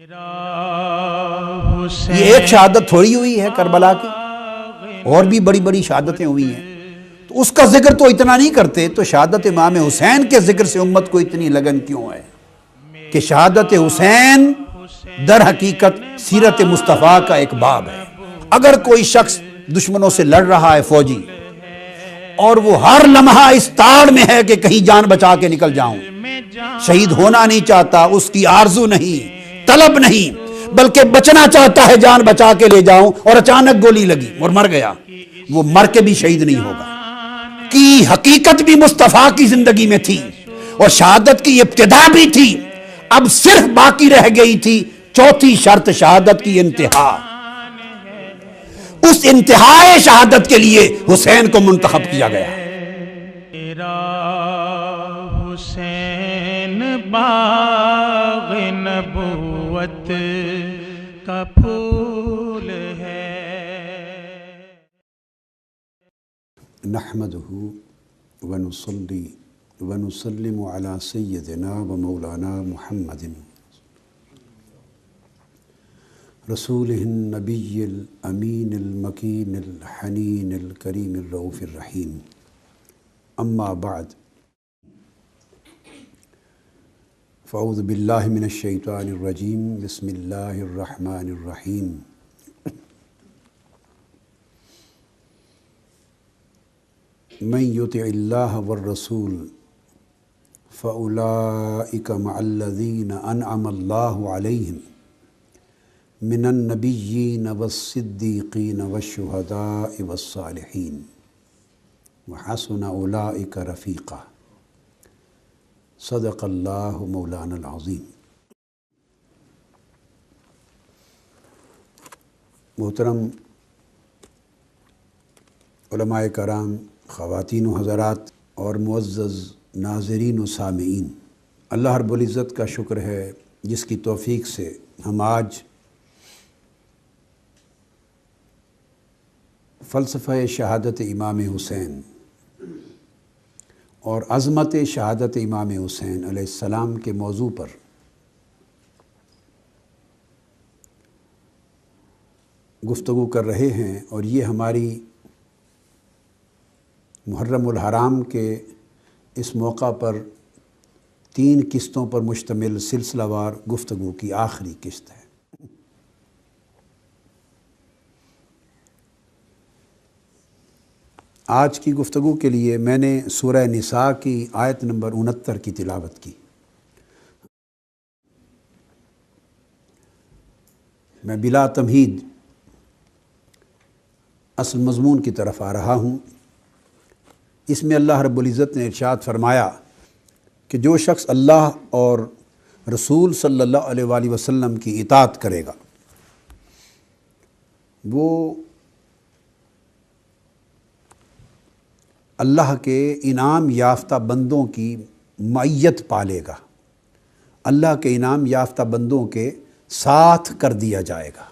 یہ ایک شہادت تھوڑی ہوئی ہے کربلا کی، اور بھی بڑی بڑی شہادتیں ہوئی ہیں، تو اس کا ذکر تو اتنا نہیں کرتے، تو شہادت امام حسین کے ذکر سے امت کو اتنی لگن کیوں ہے کہ شہادت حسین در حقیقت سیرت مصطفیٰ کا ایک باب ہے۔ اگر کوئی شخص دشمنوں سے لڑ رہا ہے فوجی، اور وہ ہر لمحہ اس تاڑ میں ہے کہ کہیں جان بچا کے نکل جاؤں، شہید ہونا نہیں چاہتا، اس کی آرزو نہیں، طلب نہیں، بلکہ بچنا چاہتا ہے، جان بچا کے لے جاؤں، اور اچانک گولی لگی اور مر گیا، وہ مر کے بھی شہید نہیں ہوگا۔ کی حقیقت بھی مصطفیٰ کی زندگی میں تھی، اور شہادت کی ابتدا بھی تھی، اب صرف باقی رہ گئی تھی چوتھی شرط، شہادت کی انتہا۔ اس انتہائے شہادت کے لیے حسین کو منتخب کیا گیا۔ حسین باغ نبوت کا پھول ہے۔ نحمدہ ونصلی ونسلم علی سیدنا و مولانا محمد رسولہ النبی الامین المکین الحنین الکریم الرؤوف الرحیم، اما بعد فاعوذ باللہ من الشیطان الرجیم، بسم اللہ الرحمن الرحیم۔ من یطع اللہ والرسول فاولئک مع الذین انعم اللہ علیہم من النبیین والصدیقین والشہداء والصالحین وحسن اولئک رفیقا، صدق اللہ مولانا العظیم۔ محترم علماء کرام، خواتین و حضرات اور معزز ناظرین و سامعین، اللہ رب العزت کا شکر ہے جس کی توفیق سے ہم آج فلسفہ شہادت امام حسین اور عظمت شہادت امام حسین علیہ السلام کے موضوع پر گفتگو کر رہے ہیں، اور یہ ہماری محرم الحرام کے اس موقع پر 3 قسطوں پر مشتمل سلسلہ وار گفتگو کی آخری قسط ہے۔ آج کی گفتگو کے لیے میں نے سورہ نساء کی آیت نمبر 69 کی تلاوت کی۔ میں بلا تمہید اصل مضمون کی طرف آ رہا ہوں۔ اس میں اللہ رب العزت نے ارشاد فرمایا کہ جو شخص اللہ اور رسول صلی اللہ علیہ وآلہ وسلم کی اطاعت کرے گا وہ اللہ کے انعام یافتہ بندوں کی معیت پالے گا، اللہ کے انعام یافتہ بندوں کے ساتھ کر دیا جائے گا۔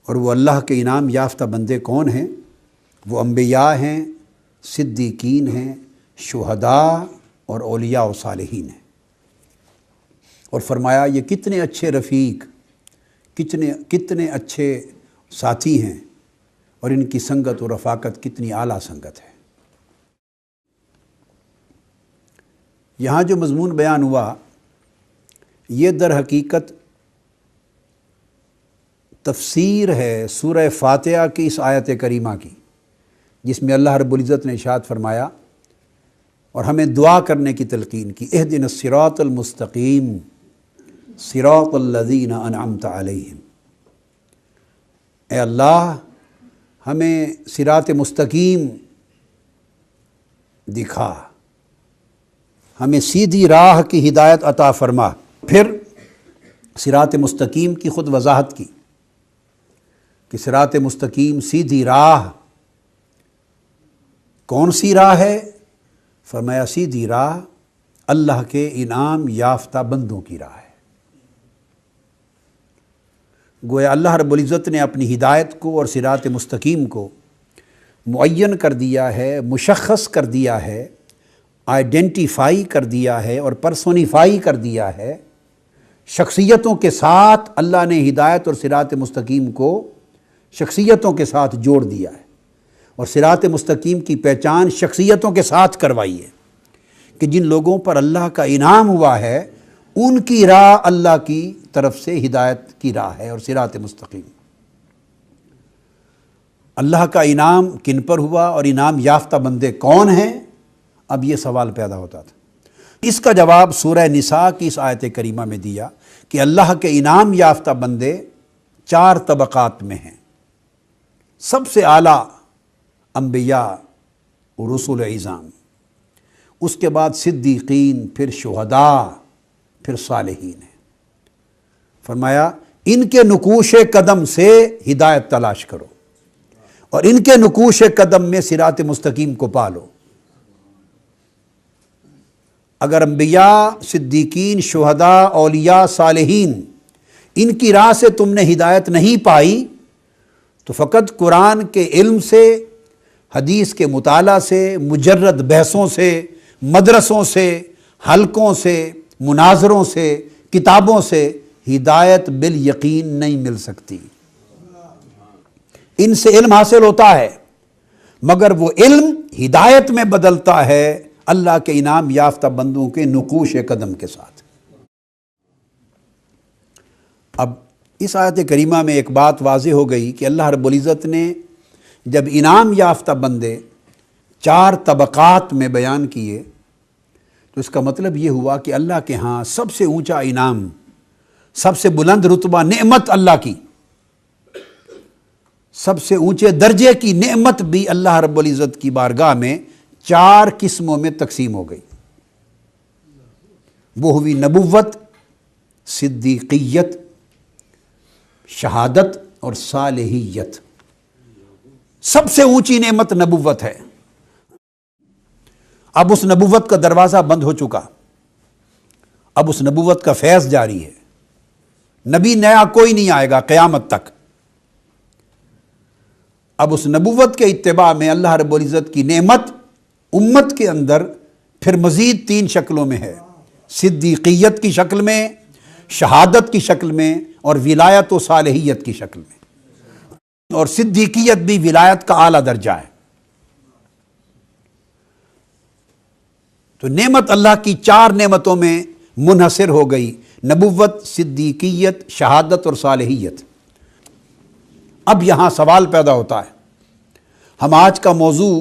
اور وہ اللہ کے انعام یافتہ بندے کون ہیں؟ وہ انبیاء ہیں، صدیقین ہیں، شہداء اور اولیاء و صالحین ہیں۔ اور فرمایا یہ کتنے اچھے رفیق، کتنے اچھے ساتھی ہیں، اور ان کی سنگت و رفاقت کتنی اعلیٰ سنگت ہے۔ یہاں جو مضمون بیان ہوا یہ در حقیقت تفسیر ہے سورہ فاتحہ کی اس آیت کریمہ کی، جس میں اللہ رب العزت نے ارشاد فرمایا اور ہمیں دعا کرنے کی تلقین کی، اہدنا الصراط المستقیم صراط الذین انعمت علیہم۔ اے اللہ ہمیں صراط مستقیم دکھا، ہمیں سیدھی راہ کی ہدایت عطا فرما۔ پھر صراط مستقیم کی خود وضاحت کی کہ صراط مستقیم سیدھی راہ کون سی راہ ہے؟ فرمایا سیدھی راہ اللہ کے انعام یافتہ بندوں کی راہ ہے۔ گویا اللہ رب العزت نے اپنی ہدایت کو اور صراط مستقیم کو معین کر دیا ہے، مشخص کر دیا ہے، آئیڈینٹیفائی کر دیا ہے اور پرسونیفائی کر دیا ہے شخصیتوں کے ساتھ اللہ نے ہدایت اور صراط مستقیم کو شخصیتوں کے ساتھ جوڑ دیا ہے، اور صراط مستقیم کی پہچان شخصیتوں کے ساتھ کروائی ہے کہ جن لوگوں پر اللہ کا انعام ہوا ہے ان کی راہ اللہ کی طرف سے ہدایت کی راہ ہے اور صراط مستقیم۔ اللہ کا انعام کن پر ہوا اور انعام یافتہ بندے کون ہیں؟ اب یہ سوال پیدا ہوتا تھا۔ اس کا جواب سورہ نساء کی اس آیت کریمہ میں دیا کہ اللہ کے انعام یافتہ بندے 4 طبقات میں ہیں۔ سب سے اعلیٰ انبیاء و رسول اعظام، اس کے بعد صدیقین، پھر شہداء، پھر صالحین ہیں۔ فرمایا ان کے نقوش قدم سے ہدایت تلاش کرو اور ان کے نقوش قدم میں صراط مستقیم کو پالو۔ اگر انبیاء، صدیقین، شہداء، اولیاء، صالحین ان کی راہ سے تم نے ہدایت نہیں پائی تو فقط قرآن کے علم سے، حدیث کے مطالعہ سے، مجرد بحثوں سے، مدرسوں سے، حلقوں سے، مناظروں سے، کتابوں سے ہدایت بالیقین نہیں مل سکتی۔ ان سے علم حاصل ہوتا ہے مگر وہ علم ہدایت میں بدلتا ہے اللہ کے انعام یافتہ بندوں کے نقوش قدم کے ساتھ۔ اب اس آیت کریمہ میں ایک بات واضح ہو گئی کہ اللہ رب العزت نے جب انعام یافتہ بندے 4 طبقات میں بیان کیے تو اس کا مطلب یہ ہوا کہ اللہ کے ہاں سب سے اونچا انعام، سب سے بلند رتبہ نعمت اللہ کی، سب سے اونچے درجے کی نعمت بھی اللہ رب العزت کی بارگاہ میں 4 قسموں میں تقسیم ہو گئی۔ وہ ہوئی نبوت، صدیقیت، شہادت اور صالحیت۔ سب سے اونچی نعمت نبوت ہے۔ اب اس نبوت کا دروازہ بند ہو چکا، اب اس نبوت کا فیض جاری ہے۔ نبی نیا کوئی نہیں آئے گا قیامت تک۔ اب اس نبوت کے اتباع میں اللہ رب العزت کی نعمت امت کے اندر پھر مزید 3 شکلوں میں ہے، صدیقیت کی شکل میں، شہادت کی شکل میں اور ولایت و صالحیت کی شکل میں۔ اور صدیقیت بھی ولایت کا اعلیٰ درجہ ہے۔ تو نعمت اللہ کی 4 نعمتوں میں منحصر ہو گئی، نبوت، صدیقیت، شہادت اور صالحیت۔ اب یہاں سوال پیدا ہوتا ہے، ہم آج کا موضوع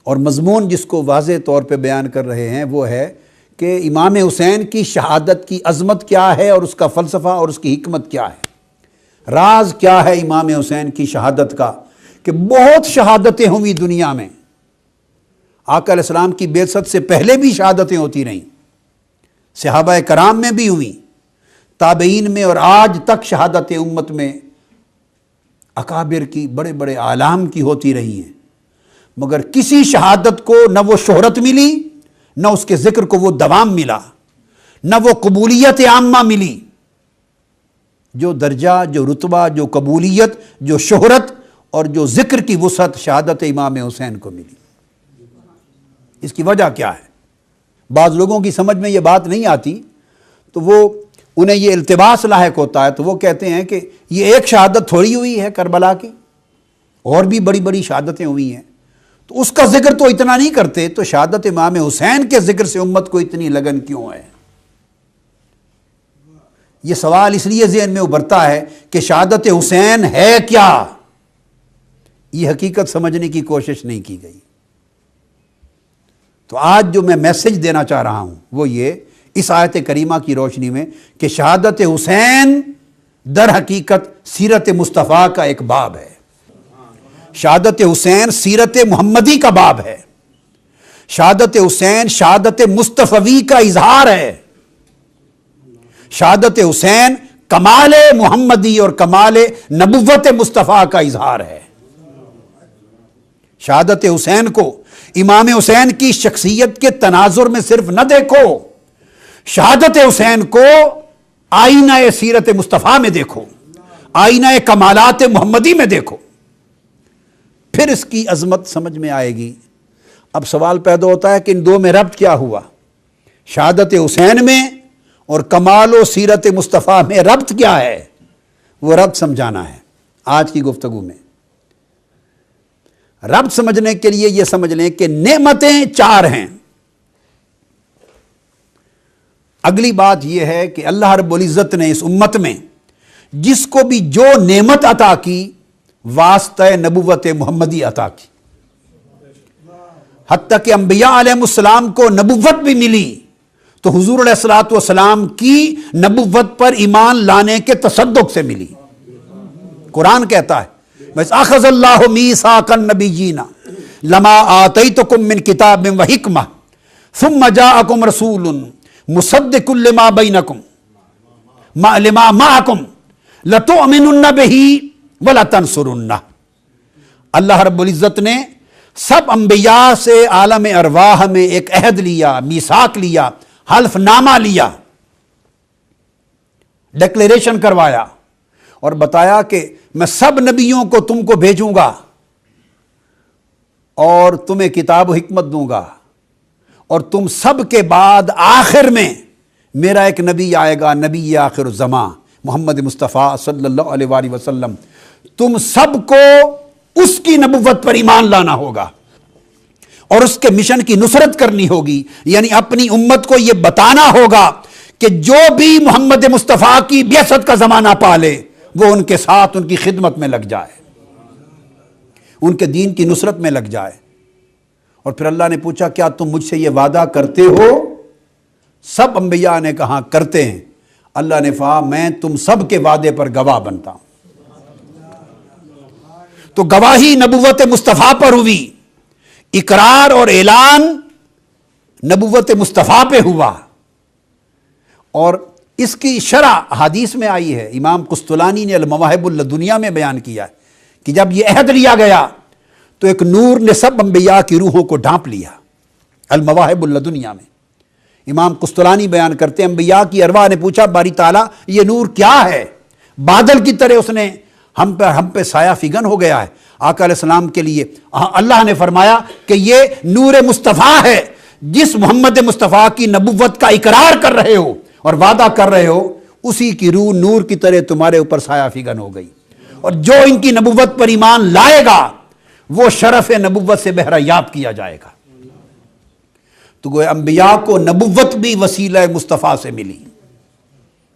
اور مضمون جس کو واضح طور پہ بیان کر رہے ہیں وہ ہے کہ امام حسین کی شہادت کی عظمت کیا ہے اور اس کا فلسفہ اور اس کی حکمت کیا ہے۔ راز کیا ہے امام حسین کی شہادت کا کہ بہت شہادتیں ہوئی دنیا میں، آقا علیہ السلام کی بعثت سے پہلے بھی شہادتیں ہوتی رہیں، صحابہ کرام میں بھی ہوئیں، تابعین میں، اور آج تک شہادت امت میں اکابر کی، بڑے بڑے اعلام کی ہوتی رہی ہیں، مگر کسی شہادت کو نہ وہ شہرت ملی، نہ اس کے ذکر کو وہ دوام ملا، نہ وہ قبولیت عامہ ملی۔ جو درجہ، جو رتبہ، جو قبولیت، جو شہرت اور جو ذکر کی وسعت شہادت امام حسین کو ملی۔ اس کی وجہ کیا ہے؟ بعض لوگوں کی سمجھ میں یہ بات نہیں آتی تو وہ انہیں یہ التباس لاحق ہوتا ہے، تو وہ کہتے ہیں کہ یہ ایک شہادت تھوڑی ہوئی ہے کربلا کی، اور بھی بڑی بڑی شہادتیں ہوئی ہیں، تو اس کا ذکر تو اتنا نہیں کرتے، تو شہادت امام حسین کے ذکر سے امت کو اتنی لگن کیوں ہے؟ یہ سوال اس لیے ذہن میں ابھرتا ہے کہ شہادت حسین ہے کیا؟ یہ حقیقت سمجھنے کی کوشش نہیں کی گئی۔ تو آج جو میں میسج دینا چاہ رہا ہوں وہ یہ، اس آیت کریمہ کی روشنی میں، کہ شہادت حسین در حقیقت سیرت مصطفیٰ کا ایک باب ہے۔ شہادت حسین سیرت محمدی کا باب ہے۔ شہادت حسین شہادت مصطفی کا اظہار ہے۔ شہادت حسین کمال محمدی اور کمال نبوت مصطفیٰ کا اظہار ہے۔ شہادت حسین کو امام حسین کی شخصیت کے تناظر میں صرف نہ دیکھو، شہادت حسین کو آئینہ سیرت مصطفیٰ میں دیکھو، آئینہ کمالات محمدی میں دیکھو، پھر اس کی عظمت سمجھ میں آئے گی۔ اب سوال پیدا ہوتا ہے کہ ان دو میں ربط کیا ہوا؟ شہادت حسین میں اور کمال و سیرت مصطفیٰ میں ربط کیا ہے، وہ ربط سمجھانا ہے آج کی گفتگو میں۔ ربط سمجھنے کے لیے یہ سمجھ لیں کہ نعمتیں 4 ہیں۔ اگلی بات یہ ہے کہ اللہ رب العزت نے اس امت میں جس کو بھی جو نعمت عطا کی واسطہ نبوت محمدی عطا کی، حتیٰ کہ انبیاء علیہ السلام کو نبوت بھی ملی تو حضور علیہ الصلوۃ والسلام کی نبوت پر ایمان لانے کے تصدق سے ملی۔ قرآن کہتا ہے بس اخذ اللہ میثاق النبیین لما آتیتکم من کتاب و حکمہ ثم جاءکم رسول مصدق لما بینکم لما معکم لتؤمنن بہ ولتنصرنہ۔ اللہ رب العزت نے سب انبیاء سے عالم ارواح میں ایک عہد لیا، میثاق لیا، حلف نامہ لیا، ڈکلیریشن کروایا اور بتایا کہ میں سب نبیوں کو تم کو بھیجوں گا اور تمہیں کتاب و حکمت دوں گا، اور تم سب کے بعد آخر میں میرا ایک نبی آئے گا، نبی آخر الزمان محمد مصطفیٰ صلی اللہ علیہ وآلہ وسلم، تم سب کو اس کی نبوت پر ایمان لانا ہوگا اور اس کے مشن کی نصرت کرنی ہوگی، یعنی اپنی امت کو یہ بتانا ہوگا کہ جو بھی محمد مصطفیٰ کی بعثت کا زمانہ پالے وہ ان کے ساتھ ان کی خدمت میں لگ جائے، ان کے دین کی نصرت میں لگ جائے۔ اور پھر اللہ نے پوچھا کیا تم مجھ سے یہ وعدہ کرتے ہو؟ سب انبیاء نے کہا کرتے ہیں۔ اللہ نے فرمایا میں تم سب کے وعدے پر گواہ بنتا ہوں۔ تو گواہی نبوت مصطفیٰ پر ہوئی، اقرار اور اعلان نبوت مصطفیٰ پہ ہوا، اور اس کی شرح حدیث میں آئی ہے۔ امام قسطلانی نے المواہب اللدنیہ میں بیان کیا ہے کہ جب یہ عہد لیا گیا تو ایک نور نے سب انبیاء کی روحوں کو ڈھانپ لیا۔ المواہب اللدنیہ میں امام قسطلانی بیان کرتے ہیں انبیاء کی ارواح نے پوچھا باری تعالیٰ یہ نور کیا ہے؟ بادل کی طرح اس نے ہم پہ سایہ فگن ہو گیا ہے۔ آقا علیہ السلام کے لیے اللہ نے فرمایا کہ یہ نور مصطفیٰ ہے، جس محمد مصطفیٰ کی نبوت کا اقرار کر رہے ہو اور وعدہ کر رہے ہو، اسی کی روح نور کی طرح تمہارے اوپر سایہ فگن ہو گئی، اور جو ان کی نبوت پر ایمان لائے گا وہ شرف نبوت سے بہرہ یاب کیا جائے گا۔ تو گویا انبیاء کو نبوت بھی وسیلہ مصطفیٰ سے ملی۔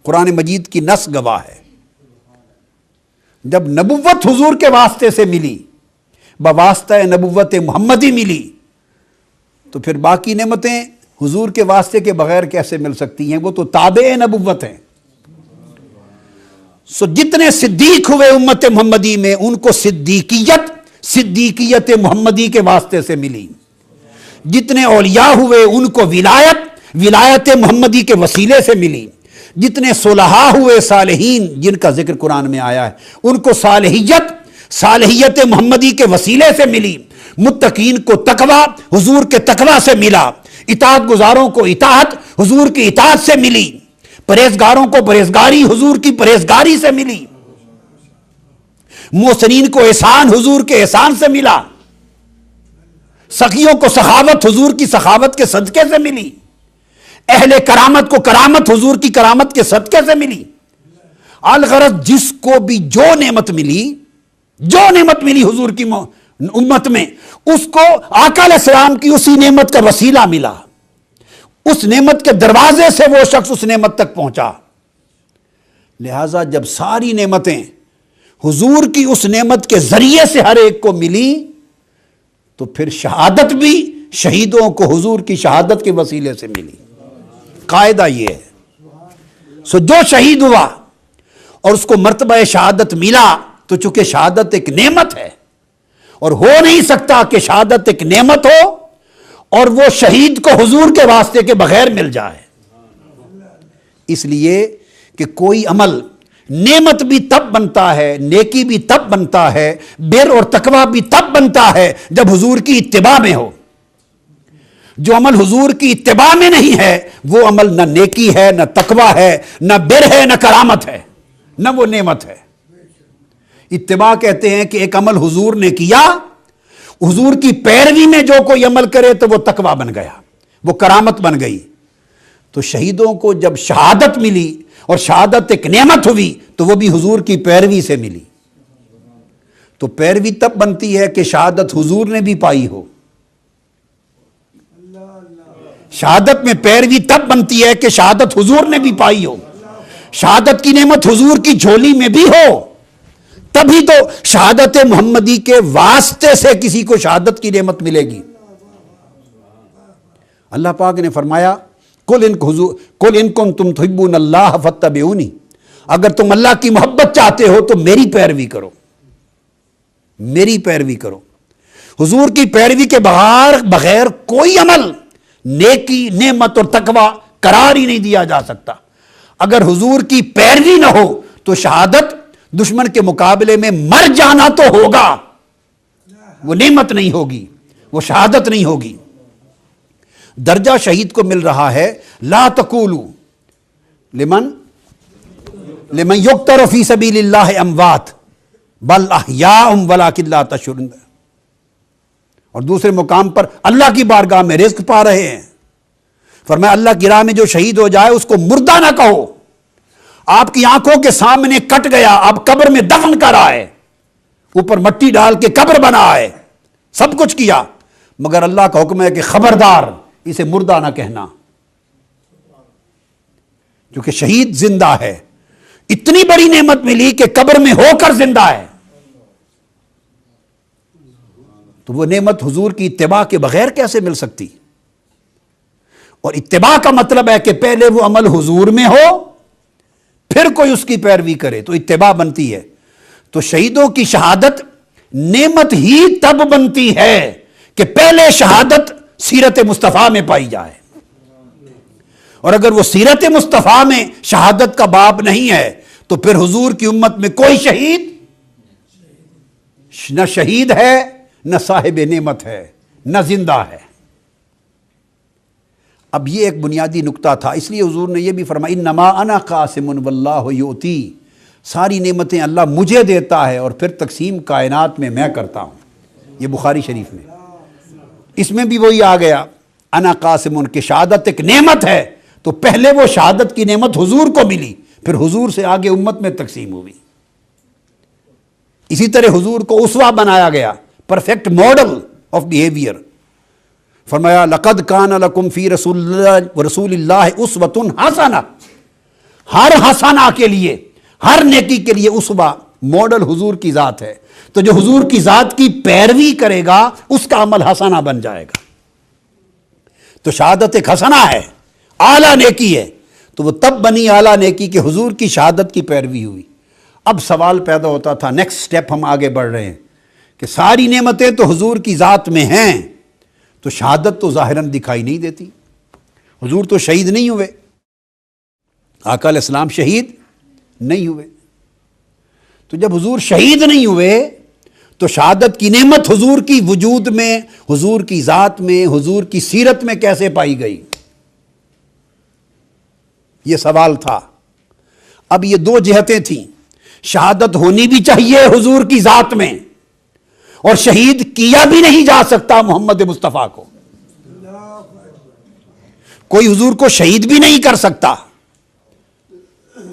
قرآن مجید کی نص گواہ ہے، جب نبوت حضور کے واسطے سے ملی، بواسطہ نبوت محمدی ملی، تو پھر باقی نعمتیں حضور کے واسطے کے بغیر کیسے مل سکتی ہیں؟ وہ تو تابع نبوت ہیں۔ سو جتنے صدیق ہوئے امت محمدی میں ان کو صدیقیت محمدی کے واسطے سے ملی، جتنے اولیاء ہوئے ان کو ولایت محمدی کے وسیلے سے ملی، جتنے صلحاء ہوئے صالحین جن کا ذکر قرآن میں آیا ہے ان کو صالحیت محمدی کے وسیلے سے ملی، متقین کو تقوی حضور کے تقوی سے ملا، اطاعت گزاروں کو اطاعت حضور کی اطاعت سے ملی، پرہیزگاروں کو پرہیزگاری حضور کی پرہیزگاری سے ملی، محسنین کو احسان حضور کے احسان سے ملا، سخیوں کو سخاوت حضور کی سخاوت کے صدقے سے ملی، اہل کرامت کو کرامت حضور کی کرامت کے صدقے سے ملی۔ الغرض جس کو بھی جو نعمت ملی حضور کی امت میں، اس کو آقا علیہ السلام کی اسی نعمت کا وسیلہ ملا، اس نعمت کے دروازے سے وہ شخص اس نعمت تک پہنچا۔ لہذا جب ساری نعمتیں حضور کی اس نعمت کے ذریعے سے ہر ایک کو ملی تو پھر شہادت بھی شہیدوں کو حضور کی شہادت کے وسیلے سے ملی۔ قاعدہ یہ ہے، سو جو شہید ہوا اور اس کو مرتبہ شہادت ملا تو چونکہ شہادت ایک نعمت ہے، اور ہو نہیں سکتا کہ شہادت ایک نعمت ہو اور وہ شہید کو حضور کے واسطے کے بغیر مل جائے۔ اس لیے کہ کوئی عمل نعمت بھی تب بنتا ہے، نیکی بھی تب بنتا ہے، بر اور تقوی بھی تب بنتا ہے جب حضور کی اتباع میں ہو۔ جو عمل حضور کی اتباع میں نہیں ہے وہ عمل نہ نیکی ہے، نہ تقوی ہے، نہ بر ہے، نہ کرامت ہے، نہ وہ نعمت ہے۔ اتباع کہتے ہیں کہ ایک عمل حضور نے کیا، حضور کی پیروی میں جو کوئی عمل کرے تو وہ تقوی بن گیا، وہ کرامت بن گئی۔ تو شہیدوں کو جب شہادت ملی اور شہادت ایک نعمت ہوئی تو وہ بھی حضور کی پیروی سے ملی. تو پیروی تب بنتی ہے کہ شہادت حضور نے بھی پائی ہو. شہادت میں پیروی تب بنتی ہے کہ شہادت حضور نے بھی پائی ہو, شہادت کی نعمت حضور کی جھولی میں بھی ہو, تبھی تو شہادت محمدی کے واسطے سے کسی کو شہادت کی نعمت ملے گی. اللہ پاک نے فرمایا قل ان کنتم تحبون اللہ فاتبعونی, اگر تم اللہ کی محبت چاہتے ہو تو میری پیروی کرو, میری پیروی کرو. حضور کی پیروی کے بغیر کوئی عمل نیکی نعمت اور تقوی قرار ہی نہیں دیا جا سکتا. اگر حضور کی پیروی نہ ہو تو شہادت دشمن کے مقابلے میں مر جانا تو ہوگا, وہ نعمت نہیں ہوگی, وہ شہادت نہیں ہوگی. درجہ شہید کو مل رہا ہے لا تقولوا لمن یقتل فی سبیل اللہ اموات بل احیاء ولکن لا تشعرون. اور دوسرے مقام پر اللہ کی بارگاہ میں رزق پا رہے ہیں. فرمایا اللہ کی راہ میں جو شہید ہو جائے اس کو مردہ نہ کہو. آپ کی آنکھوں کے سامنے کٹ گیا, آپ قبر میں دفن کر آئے, اوپر مٹی ڈال کے قبر بنا آئے, سب کچھ کیا, مگر اللہ کا حکم ہے کہ خبردار اسے مردہ نہ کہنا, کیونکہ شہید زندہ ہے. اتنی بڑی نعمت ملی کہ قبر میں ہو کر زندہ ہے. تو وہ نعمت حضور کی اتباع کے بغیر کیسے مل سکتی؟ اور اتباع کا مطلب ہے کہ پہلے وہ عمل حضور میں ہو پھر کوئی اس کی پیروی کرے تو اتباع بنتی ہے. تو شہیدوں کی شہادت نعمت ہی تب بنتی ہے کہ پہلے شہادت سیرت مصطفیٰ میں پائی جائے, اور اگر وہ سیرت مصطفیٰ میں شہادت کا باب نہیں ہے تو پھر حضور کی امت میں کوئی شہید نہ شہید ہے, نہ صاحب نعمت ہے, نہ زندہ ہے. اب یہ ایک بنیادی نقطہ تھا, اس لیے حضور نے یہ بھی فرمایا انما انا قاسم واللہ یؤتی, ساری نعمتیں اللہ مجھے دیتا ہے اور پھر تقسیم کائنات میں میں کرتا ہوں. یہ بخاری شریف میں, اس میں بھی وہی آ گیا انا قاسم, کی شہادت ایک نعمت ہے تو پہلے وہ شہادت کی نعمت حضور کو ملی, پھر حضور سے آگے امت میں تقسیم ہوئی. اسی طرح حضور کو اسوہ بنایا گیا, پرفیکٹ ماڈل آف بیہیویئر. فرمایا لقد کان لکم فی رسول اللہ اسوۃ حسنہ, ہر حسنہ کے لیے, ہر نیکی کے لیے اسوہ ماڈل حضور کی ذات ہے. تو جو حضور کی ذات کی پیروی کرے گا اس کا عمل حسنہ بن جائے گا. تو شہادت ایک حسنہ ہے, اعلیٰ نیکی ہے. تو وہ تب بنی اعلیٰ نیکی کہ حضور کی شہادت کی پیروی ہوئی. اب سوال پیدا ہوتا تھا, نیکسٹ سٹیپ ہم آگے بڑھ رہے ہیں کہ ساری نعمتیں تو حضور کی ذات میں ہیں, تو شہادت تو ظاہراً دکھائی نہیں دیتی. حضور تو شہید نہیں ہوئے, آقا علیہ السلام شہید نہیں ہوئے. تو جب حضور شہید نہیں ہوئے تو شہادت کی نعمت حضور کی وجود میں, حضور کی ذات میں, حضور کی سیرت میں کیسے پائی گئی؟ یہ سوال تھا. اب یہ دو جہتیں تھیں, شہادت ہونی بھی چاہیے حضور کی ذات میں, اور شہید کیا بھی نہیں جا سکتا محمد مصطفیٰ کو. کوئی حضور کو شہید بھی نہیں کر سکتا,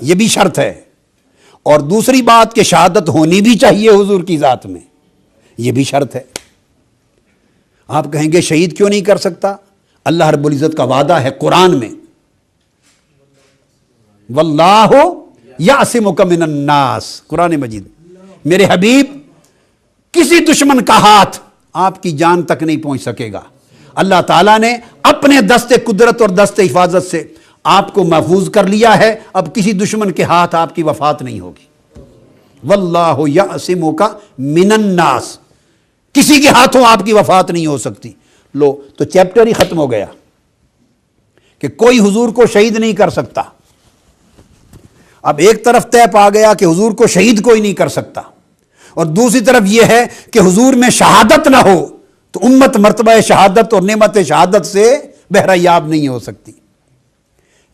یہ بھی شرط ہے. اور دوسری بات کہ شہادت ہونی بھی چاہیے حضور کی ذات میں, یہ بھی شرط ہے. آپ کہیں گے شہید کیوں نہیں کر سکتا؟ اللہ رب العزت کا وعدہ ہے قرآن میں, واللہ یعصمک من الناس, قرآن مجید. میرے حبیب کسی دشمن کا ہاتھ آپ کی جان تک نہیں پہنچ سکے گا. اللہ تعالیٰ نے اپنے دست قدرت اور دست حفاظت سے آپ کو محفوظ کر لیا ہے. اب کسی دشمن کے ہاتھ آپ کی وفات نہیں ہوگی. واللہ یعصمک من الناس, کسی کے ہاتھوں آپ کی وفات نہیں ہو سکتی. لو تو چیپٹر ہی ختم ہو گیا کہ کوئی حضور کو شہید نہیں کر سکتا. اب ایک طرف طے پا گیا کہ حضور کو شہید کوئی نہیں کر سکتا, اور دوسری طرف یہ ہے کہ حضور میں شہادت نہ ہو تو امت مرتبہ شہادت اور نعمت شہادت سے بہرہ یاب نہیں ہو سکتی.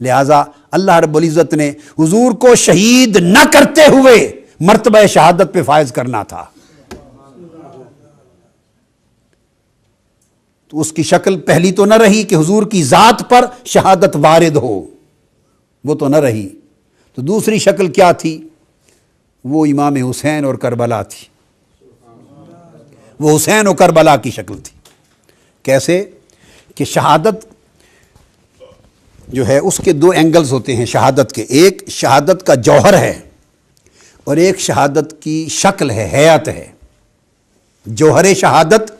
لہذا اللہ رب العزت نے حضور کو شہید نہ کرتے ہوئے مرتبہ شہادت پہ فائز کرنا تھا. تو اس کی شکل پہلی تو نہ رہی کہ حضور کی ذات پر شہادت وارد ہو، وہ تو نہ رہی. تو دوسری شکل کیا تھی؟ وہ امام حسین اور کربلا تھی. وہ حسین و کربلا کی شکل تھی. کیسے کہ شہادت جو ہے اس کے دو اینگلز ہوتے ہیں شہادت کے. ایک شہادت کا جوہر ہے اور ایک شہادت کی شکل ہے، ہیئت ہے. جوہر شہادت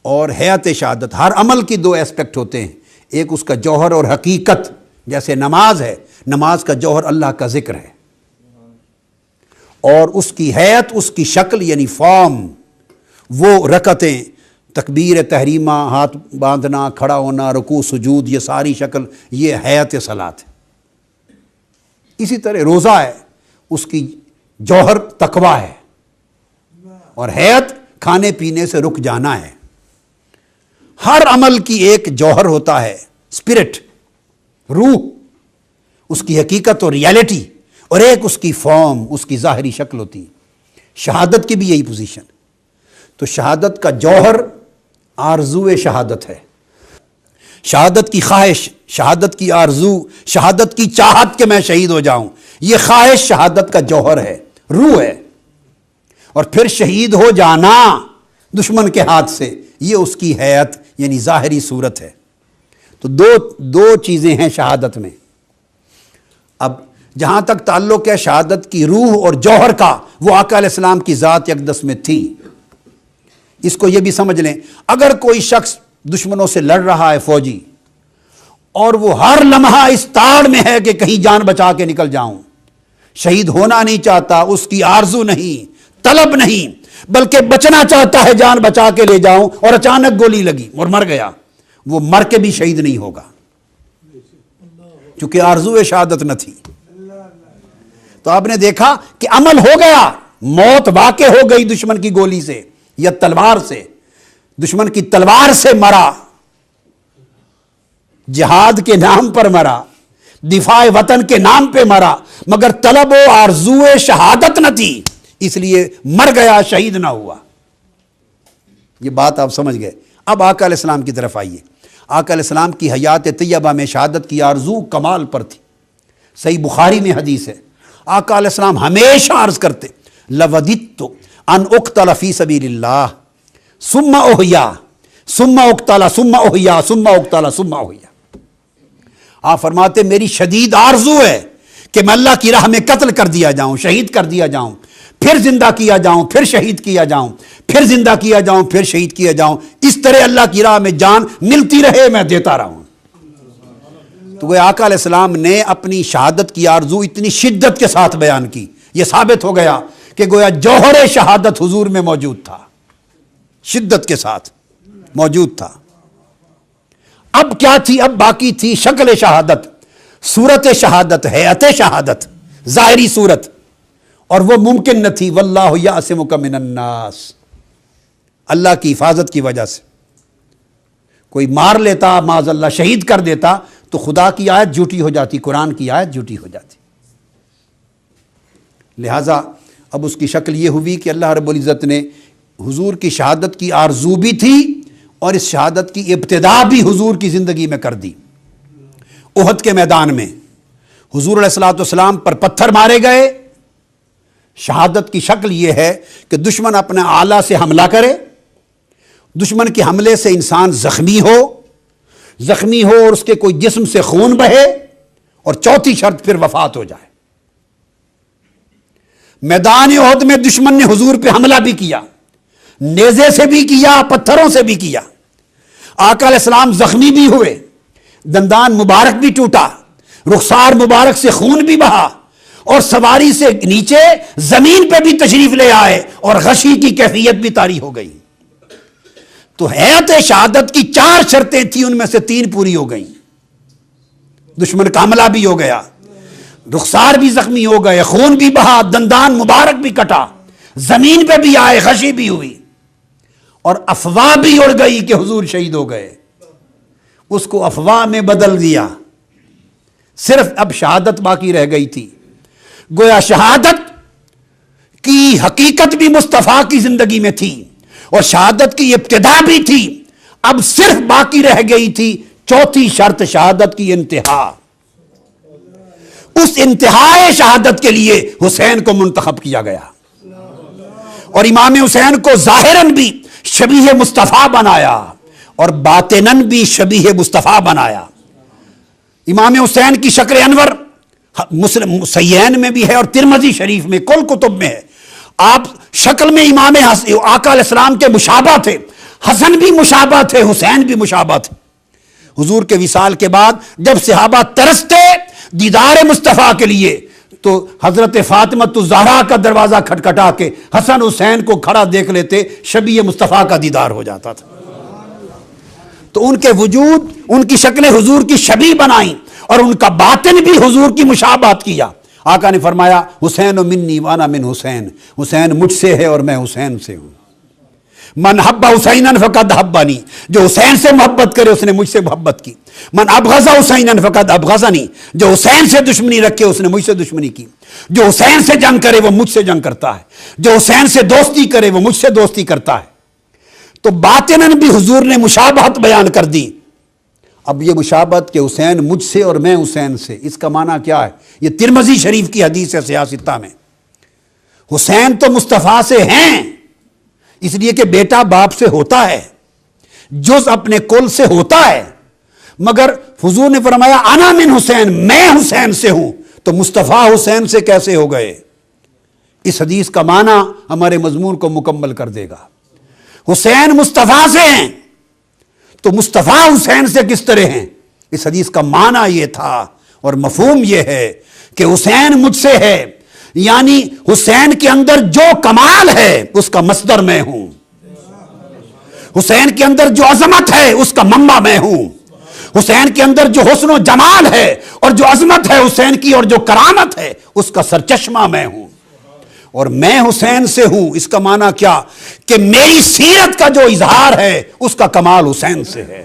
اور ہیئت شہادت، ہر عمل کی دو ایسپیکٹ ہوتے ہیں. ایک اس کا جوہر اور حقیقت، جیسے نماز ہے، نماز کا جوہر اللہ کا ذکر ہے، اور اس کی ہیئت، اس کی شکل یعنی فارم، وہ رکعتیں، تکبیر تحریمہ، ہاتھ باندھنا، کھڑا ہونا، رکوع سجود، یہ ساری شکل، یہ ہیئت صلاۃ ہے. اسی طرح روزہ ہے، اس کی جوہر تقویٰ ہے اور ہیئت کھانے پینے سے رک جانا ہے. ہر عمل کی ایک جوہر ہوتا ہے، اسپرٹ، روح، اس کی حقیقت اور ریالٹی، اور ایک اس کی فارم، اس کی ظاہری شکل ہوتی ہے. شہادت کی بھی یہی پوزیشن. تو شہادت کا جوہر آرزو شہادت ہے، شہادت کی خواہش، شہادت کی آرزو، شہادت کی چاہت کہ میں شہید ہو جاؤں، یہ خواہش شہادت کا جوہر ہے، روح ہے. اور پھر شہید ہو جانا دشمن کے ہاتھ سے، یہ اس کی ہیئت یعنی ظاہری صورت ہے. تو دو چیزیں ہیں شہادت میں. اب جہاں تک تعلق ہے شہادت کی روح اور جوہر کا، وہ آقا علیہ السلام کی ذات اقدس میں تھی. اس کو یہ بھی سمجھ لیں، اگر کوئی شخص دشمنوں سے لڑ رہا ہے فوجی، اور وہ ہر لمحہ اس تاڑ میں ہے کہ کہیں جان بچا کے نکل جاؤں، شہید ہونا نہیں چاہتا، اس کی آرزو نہیں، طلب نہیں، بلکہ بچنا چاہتا ہے، جان بچا کے لے جاؤں، اور اچانک گولی لگی اور مر گیا، وہ مر کے بھی شہید نہیں ہوگا، چونکہ آرزو شہادت نہ تھی. تو آپ نے دیکھا کہ عمل ہو گیا، موت واقع ہو گئی دشمن کی گولی سے یا تلوار سے، دشمن کی تلوار سے مرا، جہاد کے نام پر مرا، دفاع وطن کے نام پہ مرا، مگر طلب و آرزو شہادت نہ تھی، اس لیے مر گیا، شہید نہ ہوا. یہ بات آپ سمجھ گئے. اب آقا علیہ السلام کی طرف آئیے. آقا علیہ السلام کی حیات طیبہ میں شہادت کی آرزو کمال پر تھی. صحیح بخاری میں حدیث ہے، آقا علیہ السلام ہمیشہ عرض کرتے، لَوَدِدْتُ أَنْ أُقْتَلَ فِي سَبِيلِ اللَّهِ ثُمَّ أُحْيَا ثُمَّ أُقْتَلَ ثُمَّ أُحْيَا ثُمَّ أُقْتَلَ ثُمَّ أُحْيَا. آپ فرماتے میری شدید آرزو ہے کہ میں اللہ کی راہ میں قتل کر دیا جاؤں، شہید کر دیا جاؤں، پھر زندہ کیا جاؤں، پھر شہید کیا جاؤں، پھر زندہ کیا جاؤں، پھر شہید کیا جاؤں، اس طرح اللہ کی راہ میں جان ملتی رہے، میں دیتا رہوں. تو وہ آقا علیہ السلام نے اپنی شہادت کی آرزو اتنی شدت کے ساتھ بیان کی، یہ ثابت ہو گیا کہ گویا جوہر شہادت حضور میں موجود تھا، شدت کے ساتھ موجود تھا. اب کیا تھی؟ اب باقی تھی شکل شہادت، صورت شہادت، ہیئت شہادت، ظاہری صورت، اور وہ ممکن نہ تھی. واللہ یعصمک من الناس، اللہ کی حفاظت کی وجہ سے. کوئی مار لیتا، معاذ اللہ شہید کر دیتا، تو خدا کی آیت جھوٹی ہو جاتی، قرآن کی آیت جھوٹی ہو جاتی. لہٰذا اب اس کی شکل یہ ہوئی کہ اللہ رب العزت نے حضور کی شہادت کی آرزو بھی تھی اور اس شہادت کی ابتدا بھی حضور کی زندگی میں کر دی. احد کے میدان میں حضور علیہ الصلوۃ والسلام پر پتھر مارے گئے. شہادت کی شکل یہ ہے کہ دشمن اپنے آلہ سے حملہ کرے، دشمن کے حملے سے انسان زخمی ہو اور اس کے کوئی جسم سے خون بہے، اور چوتھی شرط پھر وفات ہو جائے. میدان احد میں دشمن نے حضور پہ حملہ بھی کیا، نیزے سے بھی کیا، پتھروں سے بھی کیا. آقا علیہ السلام زخمی بھی ہوئے، دندان مبارک بھی ٹوٹا، رخسار مبارک سے خون بھی بہا، اور سواری سے نیچے زمین پہ بھی تشریف لے آئے اور غشی کی کیفیت بھی طاری ہو گئی. تو ہیئت شہادت کی 4 شرطیں تھیں، ان میں سے 3 پوری ہو گئیں. دشمن کا حملہ بھی ہو گیا، رخسار بھی زخمی ہو گئے، خون بھی بہا، دندان مبارک بھی کٹا، زمین پہ بھی آئے، غشی بھی ہوئی، اور افواہ بھی اڑ گئی کہ حضور شہید ہو گئے. اس کو افواہ میں بدل دیا، صرف اب شہادت باقی رہ گئی تھی. گویا شہادت کی حقیقت بھی مصطفیٰ کی زندگی میں تھی، اور شہادت کی ابتدا بھی تھی. اب صرف باقی رہ گئی تھی چوتھی شرط، شہادت کی انتہا۔ اس انتہائے شہادت کے لیے حسین کو منتخب کیا گیا، اور امام حسین کو ظاہراً بھی شبیہ مصطفیٰ بنایا اور باطناً بھی شبیہ مصطفیٰ بنایا۔ امام حسین کی شکل انور مسلم صحیحین میں بھی ہے اور ترمذی شریف میں، کل کتب میں ہے۔ آپ شکل میں امام آقا علیہ السلام کے مشابہ تھے، حسن بھی مشابہ تھے، حسین بھی مشابہ تھے۔ حضور کے وصال کے بعد جب صحابہ ترستے دیدار مصطفیٰ کے لیے تو حضرت فاطمہ الزہرا کا دروازہ کھٹکھٹا کے حسن حسین کو کھڑا دیکھ لیتے، شبیہ مصطفیٰ کا دیدار ہو جاتا تھا۔ تو ان کے وجود، ان کی شکلیں حضور کی شبیہ بنائیں اور ان کا باطن بھی حضور کی مشابہت کیا۔ آقا نے فرمایا حسین منی وانا من حسین، حسین مجھ سے ہے اور میں حسین سے ہوں۔ من حب حسینا فقد حبنی، جو حسین سے محبت کرے اس نے مجھ سے محبت کی۔ من ابغض حسینا فقد ابغضنی، جو حسین سے دشمنی رکھے اس نے مجھ سے دشمنی کی۔ جو حسین سے جنگ کرے وہ مجھ سے جنگ کرتا ہے، جو حسین سے دوستی کرے وہ مجھ سے دوستی کرتا ہے۔ تو باطناً بھی حضور نے مشابہت بیان کر دی۔ اب یہ مشابہت کہ حسین مجھ سے اور میں حسین سے، اس کا معنی کیا ہے؟ یہ ترمذی شریف کی حدیث ہے سیاستہ میں۔ حسین تو مصطفیٰ سے ہیں، اس لیے کہ بیٹا باپ سے ہوتا ہے، جز اپنے کل سے ہوتا ہے، مگر حضور نے فرمایا انا من حسین، میں حسین سے ہوں، تو مصطفیٰ حسین سے کیسے ہو گئے؟ اس حدیث کا معنی ہمارے مضمون کو مکمل کر دے گا۔ حسین مصطفیٰ سے ہیں تو مصطفیٰ حسین سے کس طرح ہیں؟ اس حدیث کا معنی یہ تھا اور مفہوم یہ ہے کہ حسین مجھ سے ہے، یعنی حسین کے اندر جو کمال ہے اس کا مصدر میں ہوں، حسین کے اندر جو عظمت ہے اس کا منبع میں ہوں، حسین کے اندر جو حسن و جمال ہے اور جو عظمت ہے حسین کی اور جو کرامت ہے اس کا سرچشمہ میں ہوں، اور میں حسین سے ہوں۔ اس کا معنی کیا؟ کہ میری سیرت کا جو اظہار ہے اس کا کمال حسین سے ہے۔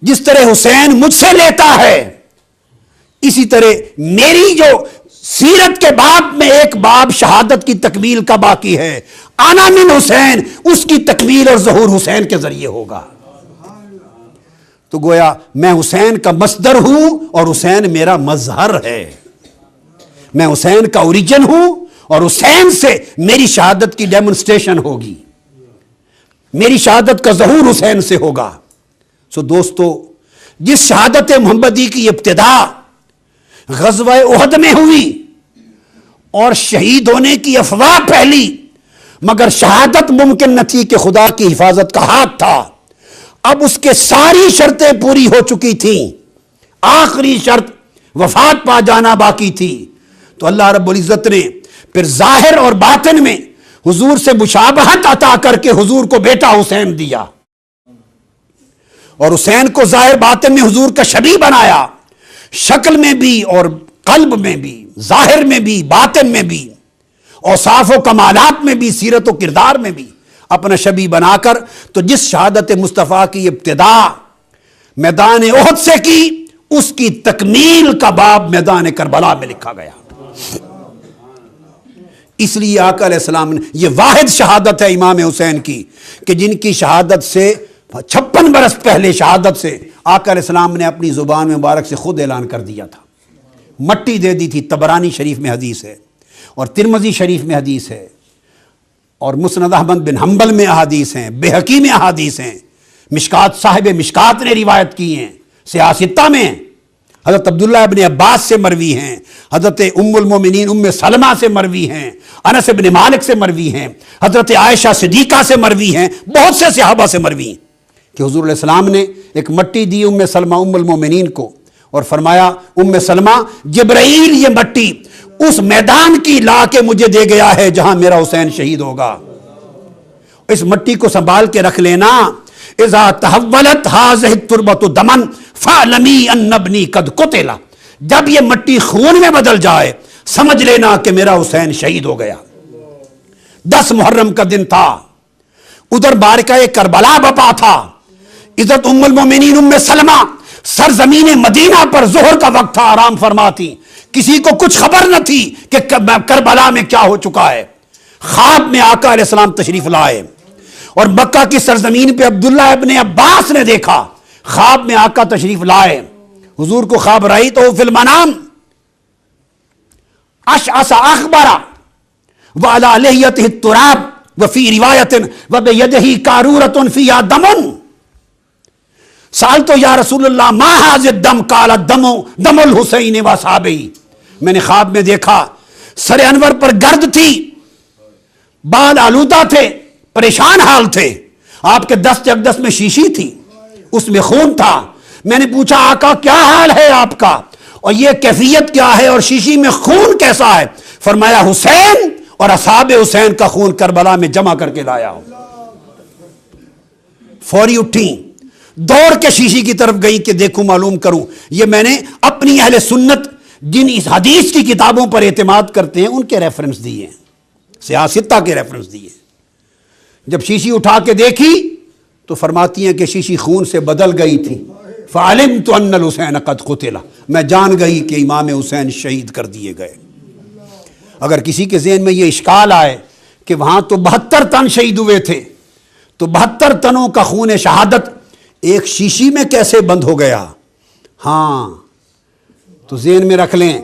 جس طرح حسین مجھ سے لیتا ہے، اسی طرح میری جو سیرت کے باب میں ایک باب شہادت کی تکمیل کا باقی ہے، انا من حسین، اس کی تکمیل اور ظہور حسین کے ذریعے ہوگا۔ تو گویا میں حسین کا مصدر ہوں اور حسین میرا مظہر ہے، میں حسین کا اوریجن ہوں اور حسین سے میری شہادت کی ڈیمونسٹریشن ہوگی، میری شہادت کا ظہور حسین سے ہوگا۔ سو دوستو، جس شہادت محمدی کی ابتدا غزوہ احد میں ہوئی اور شہید ہونے کی افواہ پھیلی، مگر شہادت ممکن نہ تھی کہ خدا کی حفاظت کا ہاتھ تھا۔ اب اس کے ساری شرطیں پوری ہو چکی تھیں، آخری شرط وفات پا جانا باقی تھی۔ تو اللہ رب العزت نے پھر ظاہر اور باطن میں حضور سے مشابہت عطا کر کے حضور کو بیٹا حسین دیا، اور حسین کو ظاہر باطن میں حضور کا شبیہ بنایا، شکل میں بھی اور قلب میں بھی، ظاہر میں بھی باطن میں بھی، اوصاف و کمالات میں بھی، سیرت و کردار میں بھی اپنا شبیہ بنا کر۔ تو جس شہادت مصطفیٰ کی ابتدا میدان احد سے کی، اس کی تکمیل کا باب میدان کربلا میں لکھا گیا۔ اس لیے آقا علیہ السلام نے، یہ واحد شہادت ہے امام حسین کی کہ جن کی شہادت سے 56 برس پہلے شہادت سے آقا علیہ السلام نے اپنی زبان مبارک سے خود اعلان کر دیا تھا، مٹی دے دی تھی۔ طبرانی شریف میں حدیث ہے اور ترمذی شریف میں حدیث ہے اور مسند احمد بن حنبل میں احادیث ہیں، بہقی میں احادیث ہیں، مشکات صاحب مشکات نے روایت کی ہیں، سیاستہ میں حضرت عبداللہ ابن عباس سے مروی ہیں، حضرت ام المومنین ام سلمہ سے مروی ہیں، انس بن مالک سے مروی ہیں، حضرت عائشہ صدیقہ سے مروی ہیں، بہت سے صحابہ سے مروی ہیں کہ حضور علیہ السلام نے ایک مٹی دی ام سلمہ ام المومنین کو اور فرمایا ام سلمہ جبرائیل یہ مٹی اس میدان کی لا کے مجھے دے گیا ہے جہاں میرا حسین شہید ہوگا، اس مٹی کو سنبھال کے رکھ لینا۔ اذا تحولت هذه التربة دما فاعلمی ان ابنی قد قتل، جب یہ مٹی خون میں بدل جائے سمجھ لینا کہ میرا حسین شہید ہو گیا۔ 10 محرم کا دن تھا، ادھر بارکہ کربلا بپا تھا، عزت ام المومنین ام سلمہ سرزمین مدینہ پر ظہر کا وقت تھا، آرام فرماتی، کسی کو کچھ خبر نہ تھی کہ کربلا میں کیا ہو چکا ہے۔ خواب میں آقا علیہ السلام تشریف لائے اور مکہ کی سرزمین پہ عبداللہ ابن عباس نے دیکھا، خواب میں آقا تشریف لائے، حضور کو خواب رائی تو فی المنام اشعث اخبر وعلی لحیتہ التراب وفی روایت وبیدہ قارورۃ فیہا دم، سألت یا رسول اللہ ما ھذا الدم قال الدم دم الحسین واصحابہ، میں نے خواب میں دیکھا سر انور پر گرد تھی، بال آلودہ تھے، پریشان حال تھے، آپ کے دست اقدس میں شیشی تھی، اس میں خون تھا۔ میں نے پوچھا آقا کیا حال ہے آپ کا اور یہ کیفیت کیا ہے اور شیشی میں خون کیسا ہے؟ فرمایا حسین اور اصحاب حسین کا خون کربلا میں جمع کر کے لایا ہوں۔ فوری اٹھیں، دوڑ کے شیشی کی طرف گئی کہ دیکھوں معلوم کروں۔ یہ میں نے اپنی اہل سنت جن اس حدیث کی کتابوں پر اعتماد کرتے ہیں ان کے ریفرنس دیے، سیاہ ستہ کے ریفرنس دیے۔ جب شیشی اٹھا کے دیکھی تو فرماتی ہیں کہ شیشی خون سے بدل گئی تھی، فعلمت ان الحسین قد قتل، میں جان گئی کہ امام حسین شہید کر دیے گئے۔ اگر کسی کے ذہن میں یہ اشکال آئے کہ وہاں تو 72 تن شہید ہوئے تھے، تو 72 تنوں کا خون شہادت ایک شیشی میں کیسے بند ہو گیا؟ ہاں تو ذہن میں رکھ لیں،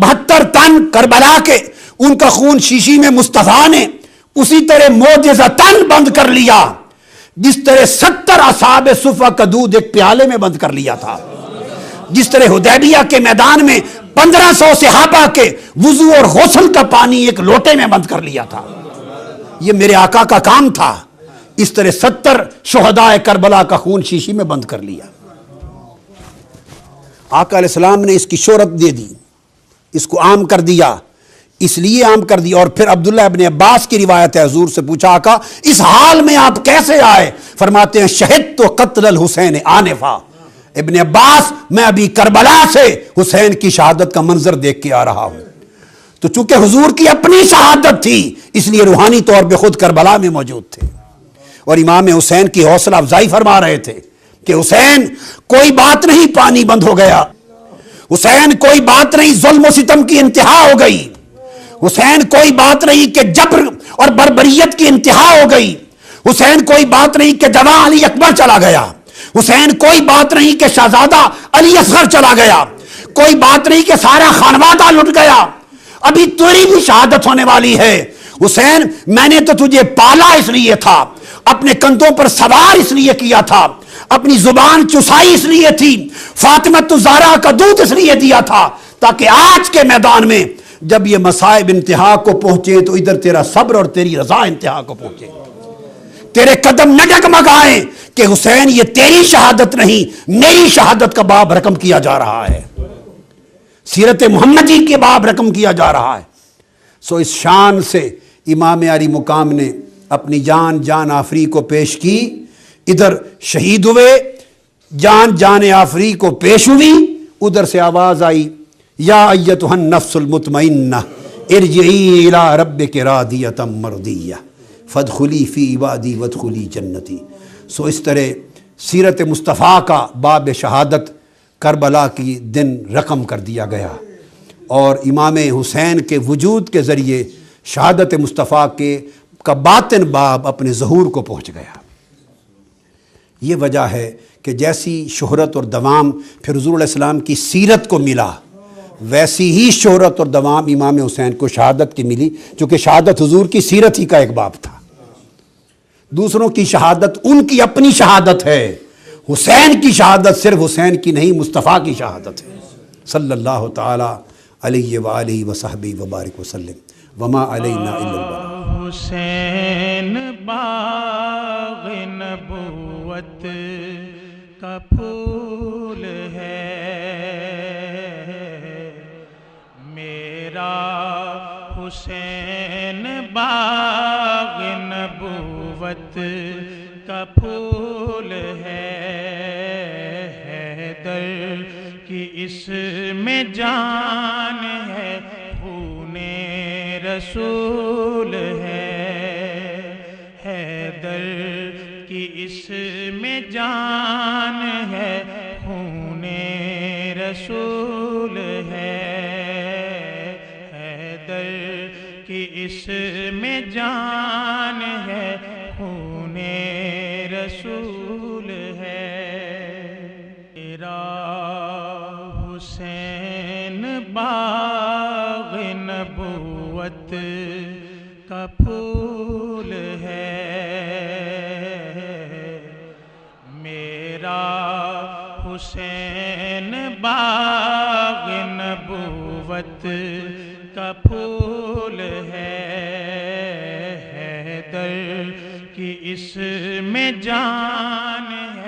72 تن کربلا کے ان کا خون شیشی میں مصطفیٰ نے اسی طرح معجزتاً بند کر لیا جس طرح 70 اصحاب صفہ کا دودھ ایک پیالے میں بند کر لیا تھا، جس طرح حدیبیہ کے میدان میں 1500 صحابہ کے وضو اور غسل کا پانی ایک لوٹے میں بند کر لیا تھا۔ یہ میرے آقا کا کام تھا، اس طرح 70 شہداء کربلا کا خون شیشی میں بند کر لیا۔ آقا علیہ السلام نے اس کی شہرت دے دی، اس کو عام کر دیا، اس لیے عام کر دیا۔ اور پھر عبداللہ ابن عباس کی روایت ہے، حضور سے پوچھا آقا اس حال میں آپ کیسے آئے؟ فرماتے ہیں شہدت قتل الحسین آنفا، ابن عباس میں ابھی کربلا سے حسین کی شہادت کا منظر دیکھ کے آ رہا ہوں۔ تو چونکہ حضور کی اپنی شہادت تھی اس لیے روحانی طور پہ خود کربلا میں موجود تھے، اور امام حسین کی حوصلہ افزائی فرما رہے تھے کہ حسین کوئی بات نہیں پانی بند ہو گیا، حسین کوئی بات نہیں ظلم و ستم کی انتہا ہو گئی، حسین کوئی بات نہیں کہ جبر اور بربریت کی انتہا ہو گئی، حسین کوئی بات نہیں کہ جوان علی اکبر چلا گیا، حسین کوئی بات نہیں کہ شہزادہ علی اصغر چلا گیا، کوئی بات نہیں کہ سارا خانوادہ لٹ گیا، ابھی تیری بھی شہادت ہونے والی ہے۔ حسین میں نے تو تجھے پالا اس لیے تھا، اپنے کندھوں پر سوار اس لیے کیا تھا، اپنی زبان چسائی اس لیے تھی، فاطمہ الزہرا کا دودھ اس لیے دیا تھا تاکہ آج کے میدان میں جب یہ مصائب انتہا کو پہنچے تو ادھر تیرا صبر اور تیری رضا انتہا کو پہنچے، تیرے قدم نہ ڈگمگائیں کہ حسین یہ تیری شہادت نہیں میری شہادت کا باب رقم کیا جا رہا ہے، سیرت محمدی کے باب رقم کیا جا رہا ہے۔ سو اس شان سے امام علی مقام نے اپنی جان آفری کو پیش کی، ادھر شہید ہوئے، جان آفری کو پیش ہوئی، ادھر سے آواز آئی یا ایتھا النفس المطمئنہ ارجعی الی ربک راضیۃ مرضیہ فادخلی فی عبادی وادخلی جنتی۔ سو اس طرح سیرت مصطفیٰ کا باب شہادت کربلا کی دن رقم کر دیا گیا، اور امام حسین کے وجود کے ذریعے شہادت مصطفیٰ کا باطن باب اپنے ظہور کو پہنچ گیا۔ یہ وجہ ہے کہ جیسی شہرت اور دوام پھر حضور علیہ السلام کی سیرت کو ملا، ویسی ہی شہرت اور دوام امام حسین کو شہادت کی ملی، چونکہ شہادت حضور کی سیرت ہی کا ایک باب تھا۔ دوسروں کی شہادت ان کی اپنی شہادت ہے، حسین کی شہادت صرف حسین کی نہیں مصطفیٰ کی شہادت ہے، صلی اللہ تعالی علیہ وآلہ وصحبہ وبارک وسلم وما علینا الا البلاغ۔ حسین باغ نبوت کا پھول ہے، میرا حسین باغ نبوت کا پھول ہے، حیدر کی اس میں جان ہے، خون رسول ہے، حیدر کی اس میں جان ہے، خون رسول ہے، حیدر کی اس میں جان ہے، خون حسین باغ نبوت کا پھول ہے، میرا حسین باغ نبوت کا پھول ہے، حیدر کی اس میں جان ہے